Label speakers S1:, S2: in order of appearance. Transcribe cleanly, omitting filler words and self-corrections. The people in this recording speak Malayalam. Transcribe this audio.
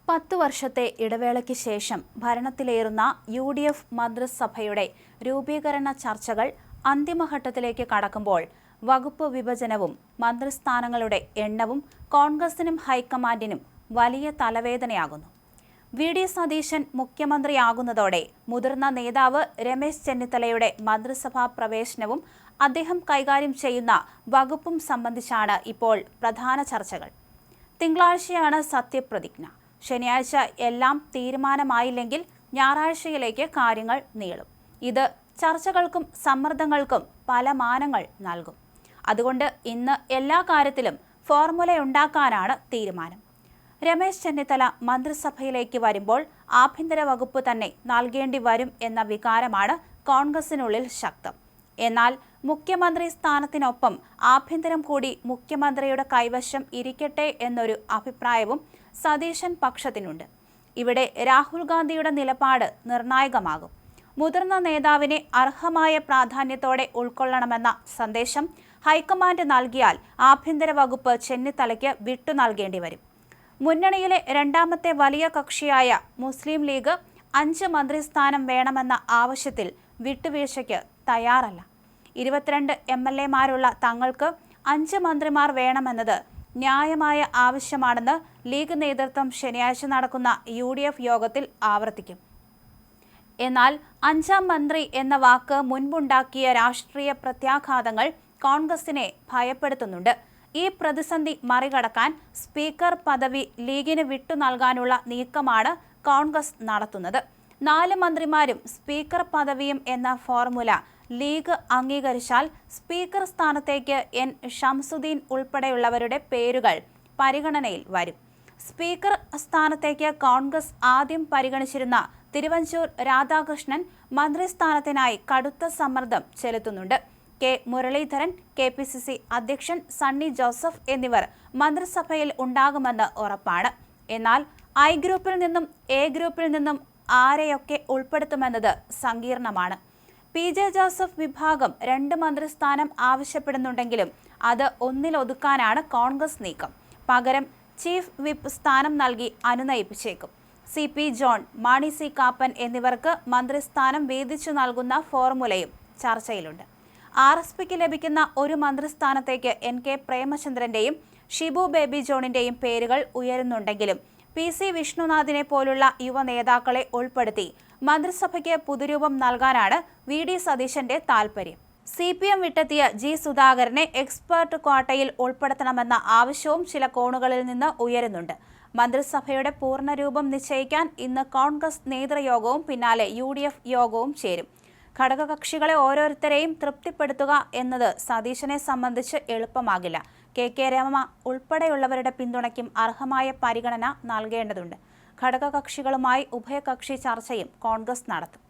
S1: 10 വർഷത്തെ ഇടവേളയ്ക്ക് ശേഷം ഭരണത്തിലേറുന്ന UDF മന്ത്രിസഭയുടെ രൂപീകരണ ചർച്ചകൾ അന്തിമഘട്ടത്തിലേക്ക് കടക്കുമ്പോൾ വകുപ്പ് വിഭജനവും മന്ത്രിസ്ഥാനങ്ങളുടെ എണ്ണവും കോൺഗ്രസിനും ഹൈക്കമാൻഡിനും വലിയ തലവേദനയാകുന്നു. VD സതീശൻ മുഖ്യമന്ത്രിയാകുന്നതോടെ മുതിർന്ന നേതാവ് രമേശ് ചെന്നിത്തലയുടെ മന്ത്രിസഭാ പ്രവേശനവും അദ്ദേഹം കൈകാര്യം ചെയ്യുന്ന വകുപ്പും സംബന്ധിച്ചാണ് ഇപ്പോൾ പ്രധാന ചർച്ചകൾ. തിങ്കളാഴ്ചയാണ് സത്യപ്രതിജ്ഞ. ശനിയാഴ്ച എല്ലാം തീരുമാനമായില്ലെങ്കിൽ ഞായറാഴ്ചയിലേക്ക് കാര്യങ്ങൾ നീളും. ഇത് ചർച്ചകൾക്കും സമ്മർദ്ദങ്ങൾക്കും പല മാനങ്ങൾ നൽകും. അതുകൊണ്ട് ഇന്ന് എല്ലാ കാര്യത്തിലും ഫോർമുലയുണ്ടാക്കാനാണ് തീരുമാനം. രമേശ് ചെന്നിത്തല മന്ത്രിസഭയിലേക്ക് വരുമ്പോൾ ആഭ്യന്തര വകുപ്പ് തന്നെ നൽകേണ്ടി വരും എന്ന വികാരമാണ് കോൺഗ്രസിനുള്ളിൽ ശക്തം. എന്നാൽ മുഖ്യമന്ത്രി സ്ഥാനത്തിനൊപ്പം ആഭ്യന്തരം കൂടി മുഖ്യമന്ത്രിയുടെ കൈവശം ഇരിക്കട്ടെ എന്നൊരു അഭിപ്രായവും സതീശൻ പക്ഷത്തിനുണ്ട്. ഇവിടെ രാഹുൽ ഗാന്ധിയുടെ നിലപാട് നിർണായകമാകും. മുതിർന്ന നേതാവിനെ അർഹമായ പ്രാധാന്യത്തോടെ ഉൾക്കൊള്ളണമെന്ന സന്ദേശം ഹൈക്കമാൻഡ് നൽകിയാൽ ആഭ്യന്തര വകുപ്പ് ചെന്നിത്തലയ്ക്ക് വിട്ടു നൽകേണ്ടി വരും. മുന്നണിയിലെ രണ്ടാമത്തെ വലിയ കക്ഷിയായ മുസ്ലിം ലീഗ് 5 മന്ത്രിസ്ഥാനം വേണമെന്ന ആവശ്യത്തിൽ വിട്ടുവീഴ്ചയ്ക്ക് തയ്യാറല്ല. 22 MLA-മാരുള്ള തങ്ങൾക്ക് 5 മന്ത്രിമാർ വേണമെന്നത് ന്യായമായ ആവശ്യമാണെന്ന് ലീഗ് നേതൃത്വം ശനിയാഴ്ച നടക്കുന്ന UDF യോഗത്തിൽ ആവർത്തിക്കും. എന്നാൽ 5ാം മന്ത്രി എന്ന വാക്ക് മുൻപുണ്ടാക്കിയ രാഷ്ട്രീയ പ്രത്യാഘാതങ്ങൾ കോൺഗ്രസിനെ ഭയപ്പെടുത്തുന്നുണ്ട്. ഈ പ്രതിസന്ധി മറികടക്കാൻ സ്പീക്കർ പദവി ലീഗിന് വിട്ടു നൽകാനുള്ള നീക്കമാണ് കോൺഗ്രസ് നടത്തുന്നത്. 4 മന്ത്രിമാരും സ്പീക്കർ പദവിയും എന്ന ഫോർമുല ലീഗ് അംഗീകരിച്ചാൽ സ്പീക്കർ സ്ഥാനത്തേക്ക് N ഷംസുദ്ദീൻ ഉൾപ്പെടെയുള്ളവരുടെ പേരുകൾ പരിഗണനയിൽ വരും. സ്പീക്കർ സ്ഥാനത്തേക്ക് കോൺഗ്രസ് ആദ്യം പരിഗണിച്ചിരുന്ന തിരുവഞ്ചൂർ രാധാകൃഷ്ണൻ മന്ത്രിസ്ഥാനത്തിനായി കടുത്ത സമ്മർദ്ദം ചെലുത്തുന്നുണ്ട്. K മുരളീധരൻ, KPCC അധ്യക്ഷൻ സണ്ണി ജോസഫ് എന്നിവർ മന്ത്രിസഭയിൽ ഉണ്ടാകുമെന്ന് ഉറപ്പാണ്. എന്നാൽ I ഗ്രൂപ്പിൽ നിന്നും A ഗ്രൂപ്പിൽ നിന്നും ആരെയൊക്കെ ഉൾപ്പെടുത്തുമെന്നത് സങ്കീർണമാണ്. PJ ജോസഫ് വിഭാഗം 2 മന്ത്രിസ്ഥാനം ആവശ്യപ്പെടുന്നുണ്ടെങ്കിലും അത് ഒന്നിലൊതുക്കാനാണ് കോൺഗ്രസ് നീക്കം. പകരം ചീഫ് വിപ്പ് സ്ഥാനം നൽകി അനുനയിപ്പിച്ചേക്കും. CP John, Mani C Kappan എന്നിവർക്ക് മന്ത്രിസ്ഥാനം വീതിച്ചു നൽകുന്ന ഫോർമുലയും ചർച്ചയിലുണ്ട്. RSPക്ക് ലഭിക്കുന്ന ഒരു മന്ത്രിസ്ഥാനത്തേക്ക് NK പ്രേമചന്ദ്രന്റെയും ഷിബു ബേബി ജോണിന്റെയും പേരുകൾ ഉയരുന്നുണ്ടെങ്കിലും PC വിഷ്ണുനാഥിനെ പോലുള്ള യുവ നേതാക്കളെ ഉൾപ്പെടുത്തി മന്ത്രിസഭയ്ക്ക് പുതുരൂപം നൽകാനാണ് VD സതീശന്റെ താൽപര്യം. CPM വിട്ടെത്തിയ G സുധാകരനെ എക്സ്പെർട്ട് ക്വാട്ടയിൽ ഉൾപ്പെടുത്തണമെന്ന ആവശ്യവും ചില കോണുകളിൽ നിന്ന് ഉയരുന്നുണ്ട്. മന്ത്രിസഭയുടെ പൂർണ്ണരൂപം നിശ്ചയിക്കാൻ ഇന്ന് കോൺഗ്രസ് നേതൃയോഗവും പിന്നാലെ UDF യോഗവും ചേരും. ഘടകകക്ഷികളെ ഓരോരുത്തരെയും തൃപ്തിപ്പെടുത്തുക എന്നത് സതീശനെ സംബന്ധിച്ച് എളുപ്പമാകില്ല. KK രമ ഉൾപ്പെടെയുള്ളവരുടെ പിന്തുണയ്ക്കും അർഹമായ പരിഗണന നൽകേണ്ടതുണ്ട്. ഘടകകക്ഷികളുമായി ഉഭയകക്ഷി ചർച്ചയും കോൺഗ്രസ് നടത്തും.